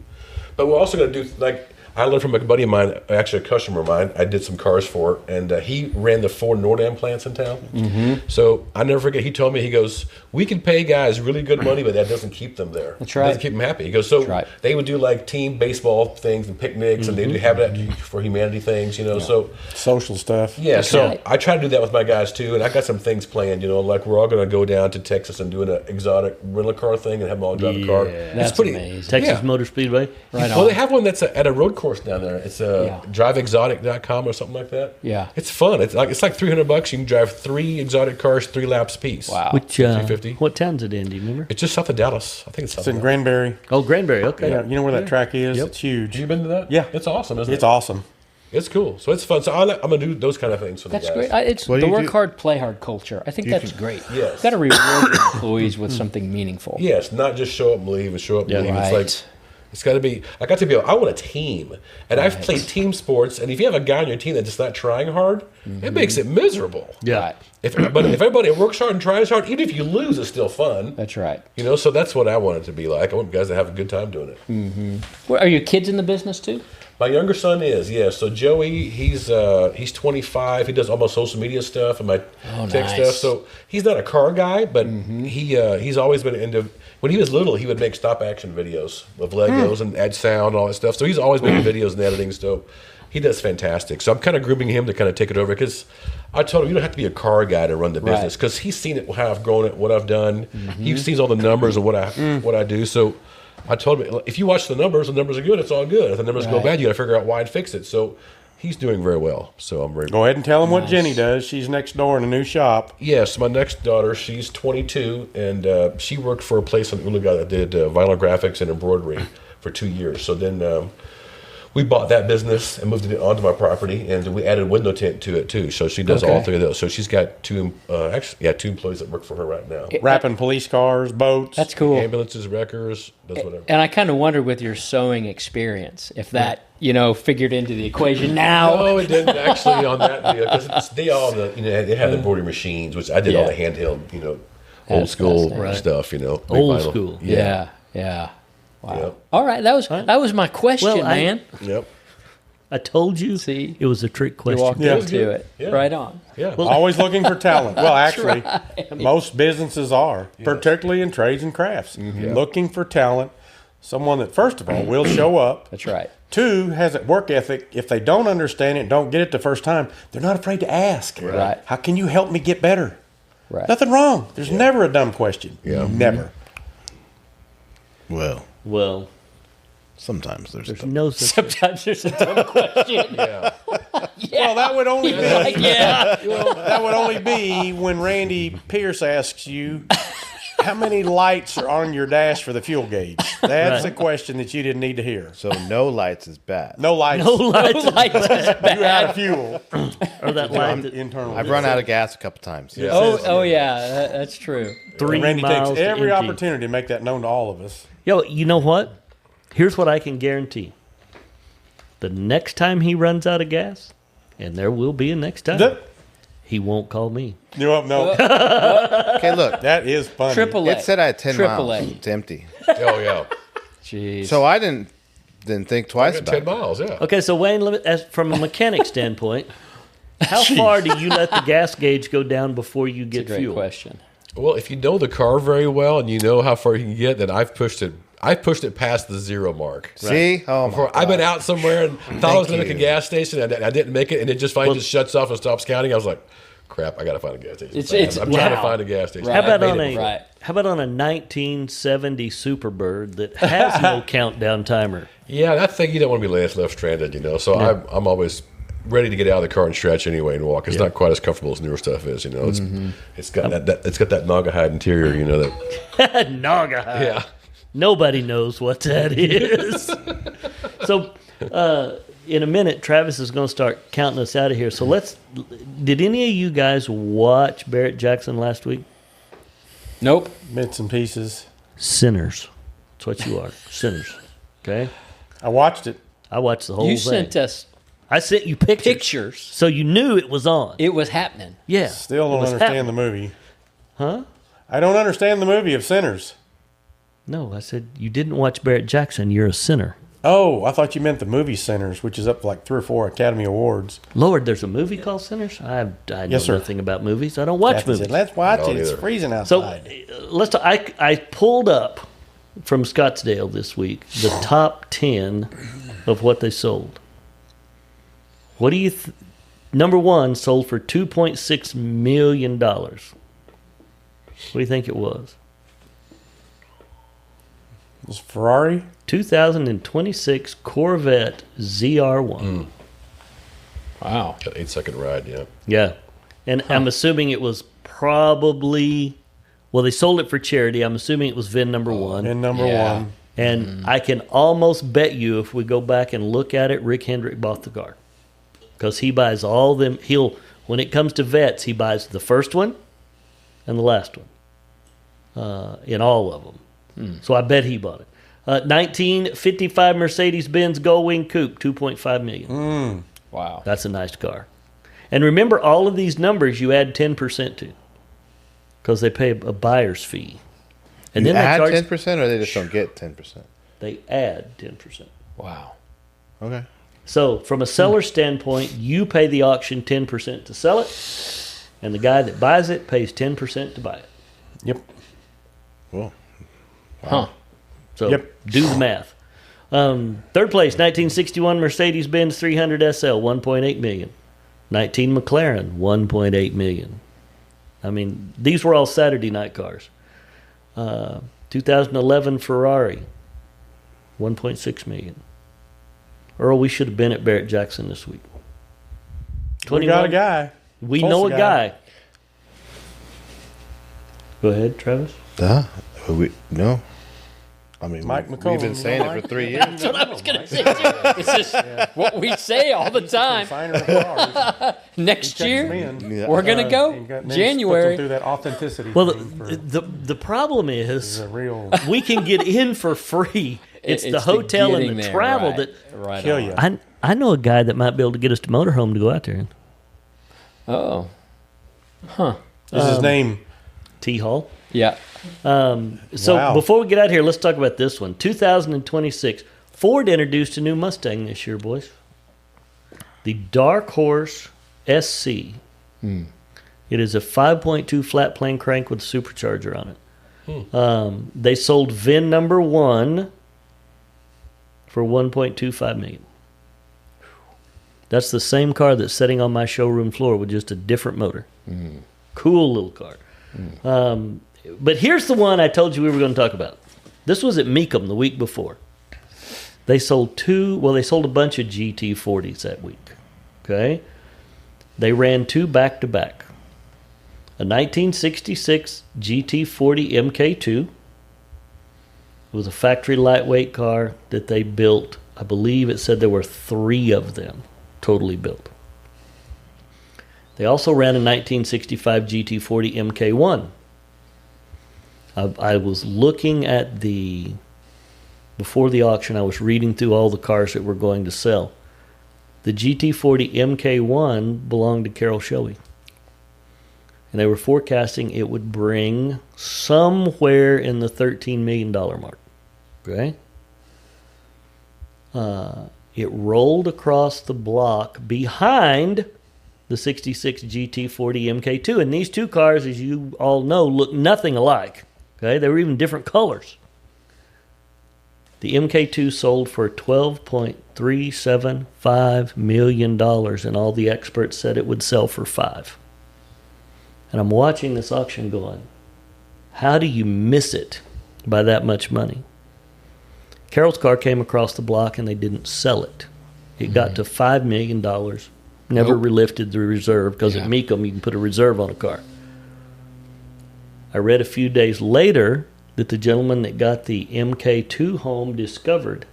But we're also going to do I learned from a buddy of mine, actually a customer of mine, I did some cars for, and he ran the 4 Nordam plants in town. Mm-hmm. So I never forget, he told me, he goes, we can pay guys really good money, but that doesn't keep them there. That's right. It doesn't keep them happy. He goes, they would do like team baseball things and picnics, and they would have that for humanity things, so. Social stuff. Yeah, so I try to do that with my guys too, and I got some things planned, like we're all going to go down to Texas and do an exotic rental car thing and have them all drive a car. That's pretty amazing. Texas Motor Speedway. Right well, on. they have one that's at a road course down there. It's driveexotic.com or something like that. Yeah. It's fun. It's like $300. You can drive 3 exotic cars, 3 laps apiece. Wow. Which 350. what town's it in? Do you remember? It's just south of Dallas. I think it's south It's of in Dallas. Granbury. Oh, Granbury. Okay. Yeah, you know where that track is? Yep. It's huge. Have you been to that? Yeah. It's awesome, isn't it? It's awesome. It's cool. So it's fun. So I'm going to do those kind of things for the That's guys. great. It's What do the you work do? hard, play hard culture. I think that's great. Yes. You've got to reward your employees with something meaningful. Yes, not just show up and leave and show up and leave. Right. It's like, it's got to be, I want a team. And I've played team sports, and if you have a guy on your team that's just not trying hard, it makes it miserable. Yeah. Right. But if everybody works hard and tries hard, even if you lose, it's still fun. That's right. So that's what I want it to be like. I want guys to have a good time doing it. Well, are your kids in the business too? My younger son is, yeah. So Joey, he's 25. He does almost social media stuff and my tech nice. stuff. So he's not a car guy, but he's always been into. When he was little, he would make stop action videos of Legos and add sound and all that stuff. So he's always been in videos and editing. So he does fantastic. So I'm kind of grooming him to kind of take it over because I told him you don't have to be a car guy to run the business because he's seen it, how I've grown it, what I've done. He sees all the numbers and what I do. So I told him, if you watch the numbers are good, it's all good. If the numbers go bad, you got to figure out why and fix it. So he's doing very well. So I'm very Go ahead and tell him what Jenny does. She's next door in a new shop. Yes, my next daughter, she's 22, and she worked for a place in Ulaga that did vinyl graphics and embroidery for 2 years. So then we bought that business and moved it onto my property, and we added window tint to it too. So she does all 3 of those. So she's got 2 employees that work for her right now. Wrapping police cars, boats. That's cool. Ambulances, wreckers, does whatever. And I kind of wondered with your sewing experience if that figured into the equation now. No, it didn't actually on that deal because they all they have the embroidery machines, which I did all the handheld old school fascinating. stuff, you know. big Old vinyl. school. Yeah. Wow. Yep. All right, that was my question, Well, man. Yep. I told you. See? It was a trick You question. walked Yeah. into it. Yeah. Right on. Yeah. Always looking for talent. Well, actually, most businesses are, particularly in trades and crafts, looking for talent. Someone that, first of all, will show up. That's right. Two, has a work ethic. If they don't understand it, don't get it the first time, they're not afraid to ask. Right. How can you help me get better? Right. Nothing wrong. There's never a dumb question. Yeah. Never. Well, Well, sometimes there's stuff. no such. Sometimes there's a dumb question. Yeah. Well, that would only be Yeah. that would only be when Randy Pierce asks you how many lights are on your dash for the fuel gauge. That's a question that you didn't need to hear. So no lights is bad. No lights. No lights Like, You had fuel. or that light that Internal. I've run out of gas a couple times. Yeah. oh yeah, that's true. 3 Randy miles takes to every empty. opportunity to make that known to all of us. Yo, you know what? Here's what I can guarantee. The next time he runs out of gas, and there will be a next time, he won't call me. No, Okay, look. that is funny. Triple A. It said I had 10 Triple miles. A. It's empty. Oh, yeah. Jeez. So I didn't think twice I got about 10 it. miles, yeah. Okay, so Wayne, from a mechanic standpoint, how far do you let the gas gauge go down before you That's get a great fuel? question. Well, if you know the car very well and you know how far you can get, then I've pushed it past the 0 mark. See? Oh, my Before, I've been God. out somewhere and thought I was going to make a you. gas station, and I didn't make it, and it just finally just shuts off and stops counting. I was like, crap, I got to find a gas station. I'm trying to wow. find a gas station. Right. How about I've on made it a Right. how about on a 1970 Superbird that has no countdown timer? Yeah, that thing you don't want to be left stranded, you know. So I'm always ready to get out of the car and stretch anyway and walk. It's not quite as comfortable as newer stuff is, you know. It's got it's got that Naugahyde interior, you know. That Naugahyde. yeah. Nobody knows what that is. So, in a minute, Travis is going to start counting us out of here. So did any of you guys watch Barrett-Jackson last week? Nope. Bits and pieces. Sinners. That's what you are. Sinners. Okay? I watched it. I watched the whole You thing. sent us I sent you pictures. pictures. So you knew it was on. It was happening. Yeah. Still it don't was understand happening. the movie. Huh? I don't understand the movie of Sinners. No, I said you didn't watch Barrett-Jackson. You're a sinner. Oh, I thought you meant the movie Sinners, which is up for like 3 or 4 Academy Awards. Lord, there's a movie called Sinners? I know Yes, sir. nothing about movies. I don't watch Kathy said, movies. let's watch Don't it. It's either. freezing So outside. let's talk. I pulled up from Scottsdale this week the top 10 of what they sold. What do you number one sold for $2.6 million. What do you think it was? It was Ferrari. 2026 Corvette ZR1. Wow. Got 8-second ride, yeah. Yeah. And I'm assuming it was probably, well, they sold it for charity. I'm assuming it was VIN number one. And number Yeah. one. And I can almost bet you if we go back and look at it, Rick Hendrick bought the car. Because he buys all them. When it comes to vets, he buys the first one and the last one in all of them. So I bet he bought it. 1955 Mercedes-Benz Gullwing Coupe, $2.5 million. Wow. That's a nice car. And remember, all of these numbers you add 10% to because they pay a buyer's fee. And You then add they charge, 10% or they just don't get 10%? they add 10%. Wow. Okay. So from a seller standpoint, you pay the auction 10% to sell it, and the guy that buys it pays 10% to buy it. Yep. Well, Huh. So Yep. do the math. Third place, 1961 Mercedes-Benz 300 SL, $1.8 million. 19 McLaren, $1.8 million. I mean, these were all Saturday night cars. 2011 Ferrari, $1.6 million. Earl, we should have been at Barrett-Jackson this week. We got a guy. We Tulsa know a guy. guy. Go ahead, Travis. no. I mean, Mike we've McCollum, been saying it for 3 years. That's what I was going to say, too. It's just what we say all the time. Signer of cars. Next year, Yeah. we're going to He go got- then puts them January. through that authenticity. Well, thing for the problem is the real we can get in for free. It's the hotel and getting the there, travel right, that. right kill on. you. I know a guy that might be able to get us to motorhome to go out there in. Oh. Is his name T Hall. Yeah. So Wow. before we get out of here, let's talk about this one. 2026. Ford introduced a new Mustang this year, boys. The Dark Horse SC. It is a 5.2 flat plane crank with a supercharger on it. They sold VIN number 1 for $1.25 million. That's the same car that's sitting on my showroom floor with just a different motor. Cool little car. But here's the one I told you we were going to talk about. This was at Mecum the week before. They sold a bunch of GT40s that week. Okay? They ran 2 back-to-back. A 1966 GT40 MK2. It was a factory lightweight car that they built. I believe it said there were 3 of them totally built. They also ran a 1965 GT40 MK1. I was looking at before the auction, I was reading through all the cars that were going to sell. The GT40 MK1 belonged to Carroll Shelby. And they were forecasting it would bring somewhere in the $13 million mark. Okay? It rolled across the block behind the 66 GT40 MK2. And these 2 cars, as you all know, look nothing alike. Okay? They were even different colors. The MK2 sold for $12.375 million, and all the experts said it would sell for $5 million. And I'm watching this auction going, how do you miss it by that much money? Carroll's car came across the block and they didn't sell it. It got to $5 million, never relifted the reserve, because at Mecum you can put a reserve on a car. I read a few days later that the gentleman that got the MK2 home discovered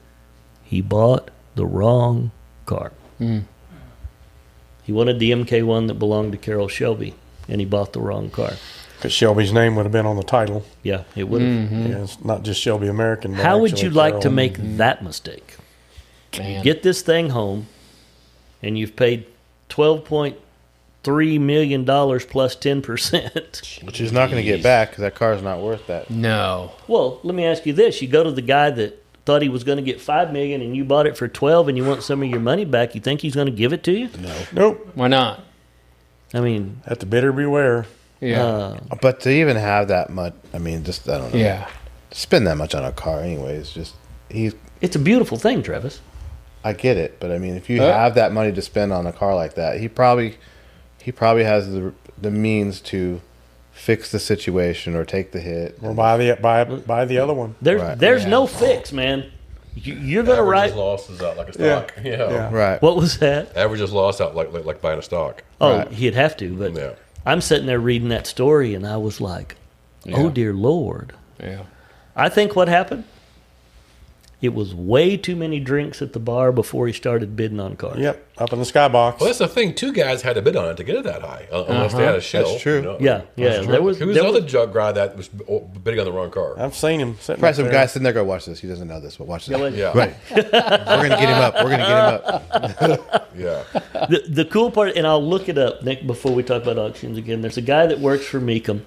he bought the wrong car. He wanted the MK1 that belonged to Carroll Shelby, and he bought the wrong car. Because Shelby's name would have been on the title. Yeah, it would have. Yeah, it's not just Shelby American. But How would actually you like to Carroll. make that mistake? Man. Get this thing home, and you've paid $12.3 million plus 10%. Which he's not going to get back because that car's not worth that. No. Well, let me ask you this. You go to the guy that thought he was going to get $5 million and you bought it for $12 and you want some of your money back, you think he's going to give it to you? Nope. Why not? I mean, Let the bidder beware. Yeah. But to even have that much, I mean, just, I don't know. Yeah. To spend that much on a car anyways, just, it's a beautiful thing, Travis. I get it. But I mean, if you have that money to spend on a car like that, he probably has the means to fix the situation or take the hit. Or buy the other one. There's no fix, man. You're going to Averages write. losses out like a stock. Yeah. Right. What was that? Averages lost out like buying a stock. Oh, Right. he'd have to. But Yeah. I'm sitting there reading that story and I was like, oh, dear Lord. Yeah. I think what happened, it was way too many drinks at the bar before he started bidding on cars. Yep, up in the skybox. Well, that's the thing. 2 guys had to bid on it to get it that high, unless they had a shell. That's true. You know? Yeah. There was, Who was there the was- other jug guy that was bidding on the wrong car? I've seen him sitting Probably up some there. guy sitting there go, watch this. He doesn't know this, but watch this. Yeah. Right. We're going to get him up. We're going to get him up. Yeah. The cool part, and I'll look it up, Nick, before we talk about auctions again. There's a guy that works for Mecum.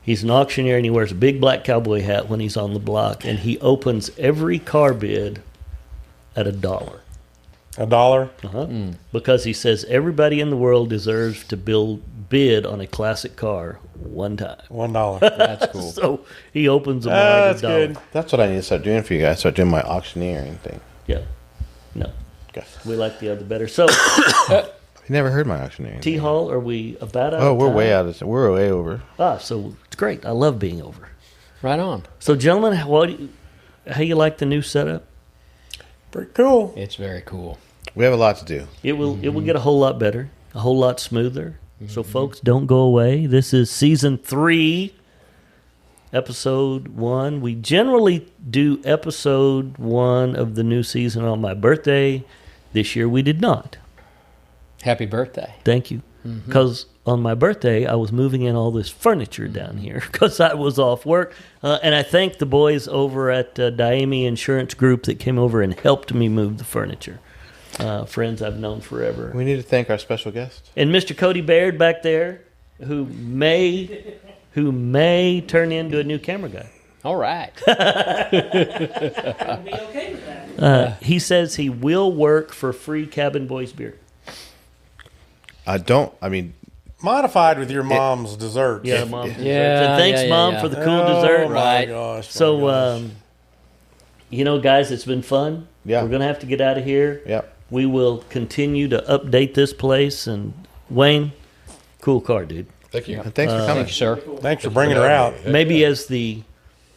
He's an auctioneer, and he wears a big black cowboy hat when he's on the block, and he opens every car bid at $1. $1. Because he says everybody in the world deserves to bid on a classic car one time. $1. That's cool. So he opens them all at That's $1. good. That's what I need to start doing for you guys. Start doing my auctioneering thing. Yeah. No. Okay. We like the other better. So, You never heard my auctioneering thing. T-Hall, are we about out Oh, of we're time? way out of. We're way over. So it's great. I love being over. Right on. So, gentlemen, how you like the new setup? Pretty cool. It's very cool. We have a lot to do. It will get a whole lot better, a whole lot smoother. So, folks, don't go away. This is season 3, episode 1. We generally do episode 1 of the new season on my birthday. This year we did not. Happy birthday. Thank you. Because on my birthday, I was moving in all this furniture down here because I was off work. And I thank the boys over at Daemi Insurance Group that came over and helped me move the furniture. Friends I've known forever. We need to thank our special guest. And Mr. Cody Baird back there, who who may turn into a new camera guy. All right. He says he will work for free Cabin Boys beer. Modified with your mom's desserts. Yeah, Mom. Yeah, Thanks, yeah, Mom, yeah. for the cool Oh, dessert. my Right. gosh. my So, gosh. guys, it's been fun. Yeah. We're going to have to get out of here. Yep. We will continue to update this place. And Wayne, cool car, dude. Thank you. And thanks for coming. Thank you, sir. Thanks for bringing her out. Heck Maybe yeah. as the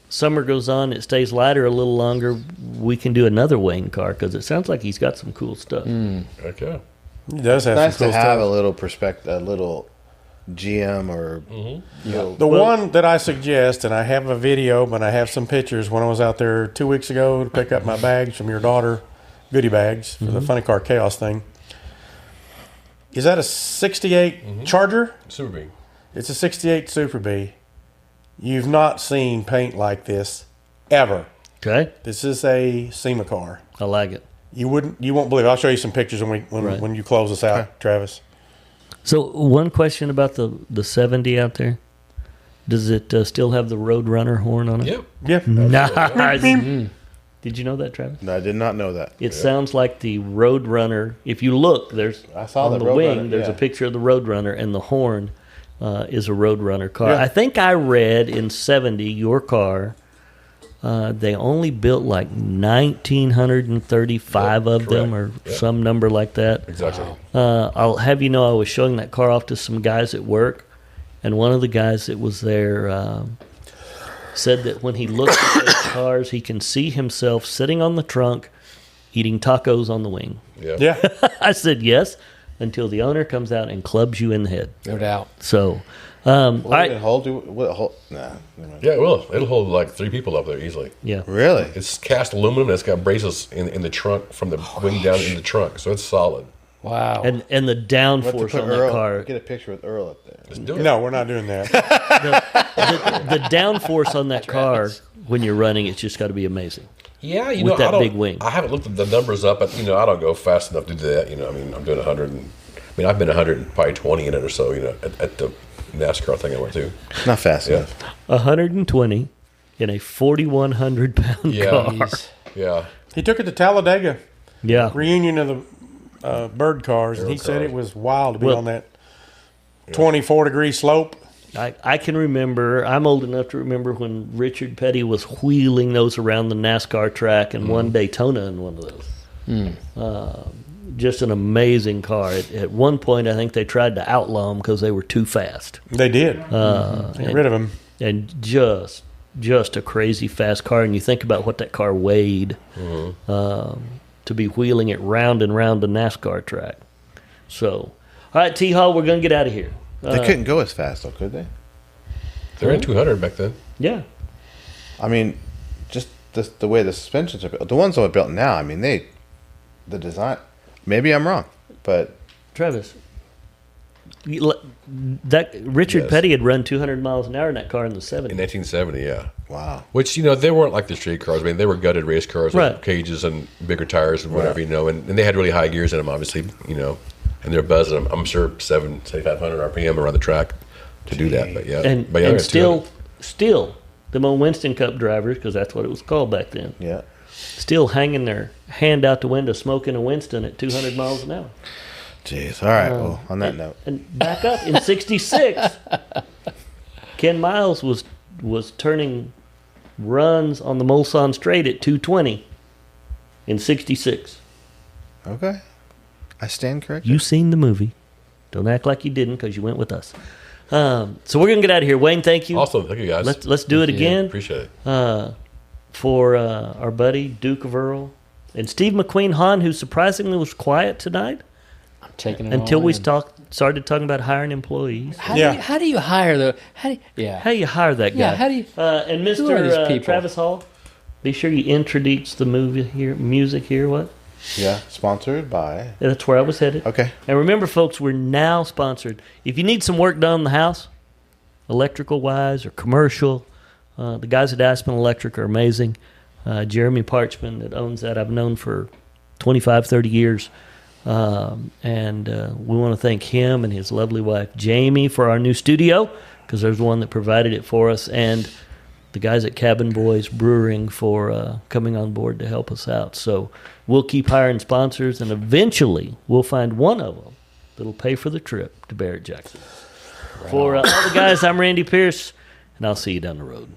summer goes on, it stays lighter a little longer. We can do another Wayne car because it sounds like he's got some cool stuff. Heck yeah. He does have Nice some to cool have stuff. a little perspective, a little GM or you know, The one that I suggest, and I have a video, but I have some pictures when I was out there 2 weeks ago to pick up my bags from your daughter, goodie bags for the Funny Car Chaos thing. Is that a 68 Charger? Super Big. It's a 68 Super B. You've not seen paint like this ever. Okay, This is a SEMA car. I like it. You won't believe it. I'll show you some pictures when Right. when you close us out, Travis. So, one question about the 70 out there. Does it still have the Roadrunner horn on it? Yep. Yep. Nice. Did you know that, Travis? I did not know that. It sounds like the Roadrunner. If you look, there's I saw on the the Roadrunner, wing. There's a yeah. picture of the Roadrunner, and the horn is a Roadrunner car. Yeah. I think I read in '70 your car. They only built like 1,935 of them, correct. or Yeah. some number like that. Exactly. I'll have you know, I was showing that car off to some guys at work, and one of the guys that was there said that when he looks at those cars, he can see himself sitting on the trunk eating tacos on the wing. Yeah. Yeah. I said yes, until the owner comes out and clubs you in the head. No doubt. So, all Will right, it hold you? Will it hold? Nah. never mind. Yeah, it will. It'll hold like 3 people up there easily. yeah. Really? It's cast aluminum and it's got braces in the trunk from the wing down in the trunk, so it's solid. Wow. And the We'll have to downforce put on that Earl. car, Get a picture with Earl up there. Just do it. No, we're not doing that. the downforce on that car when you're running, it's just got to be amazing. Yeah, you With know, that I don't, big wing. I haven't looked at the numbers up, but I don't go fast enough to do that. I mean, I'm doing 100. I've been 120 in it or so. At the NASCAR thing I went to. Not fast Yeah. enough. 120 in a 4,100-pound Yeah. car. Jeez. Yeah. He took it to Talladega, Yeah. reunion of the bird cars, and he Bird said cars. it was wild to be Well- on that 24-degree slope. I can remember, I'm old enough to remember when Richard Petty was wheeling those around the NASCAR track and won Daytona in one of those. Just an amazing car. At one point, I think they tried to outlaw them because they were too fast. They did. Get rid of him. And just a crazy fast car. And you think about what that car weighed to be wheeling it round and round a NASCAR track. So, all right, T-Hall, we're going to get out of here. They couldn't go as fast, though, could they? They were in 200 back then. Yeah. I mean, just the way the suspensions are built. The ones that are built now, I mean, the design. Maybe I'm wrong, but Travis, that Richard Yes. Petty had run 200 miles an hour in that car in the 70s. In 1970, yeah. wow. Which, they weren't like the street cars. I mean, they were gutted race cars Right. with cages and bigger tires and whatever, and they had really high gears in them, obviously, and they're buzzing. I'm sure 7,500 RPM around the track to do that. But yeah. and but yeah, and they're still, them old Winston Cup drivers, because that's what it was called back then, Yeah. still hanging their hand out the window smoking a Winston at 200 miles an hour. Jeez. All right. Well, on that note, And back up in '66, Ken Miles was turning runs on the Mulsanne Straight at 220 in '66. okay. I stand corrected. You seen the movie? Don't act like you didn't, because you went with us. So we're gonna get out of here. Wayne, thank you. Awesome. Thank you, guys. Let's do it again Appreciate it. for our buddy Duke of Earl and Steve McQueen Hahn, who surprisingly was quiet tonight I'm taking it until all we in. started talking about hiring employees. How do you hire the? Yeah. How you hire that guy? Yeah. How do you? And Who are these Mr. people? Travis Hall, be sure you introduce the music here. What? Yeah. Sponsored by. That's where I was headed. Okay. And remember, folks, we're now sponsored. If you need some work done in the house, electrical wise or commercial, the guys at Aspen Electric are amazing. Jeremy Parchman, that owns that, I've known for 25, 30 years. And we want to thank him and his lovely wife, Jamie, for our new studio, because there's one that provided it for us, and the guys at Cabin Boys Brewing for coming on board to help us out. So we'll keep hiring sponsors, and eventually we'll find one of them that'll pay for the trip to Barrett-Jackson. For all the guys, I'm Randy Pierce, and I'll see you down the road.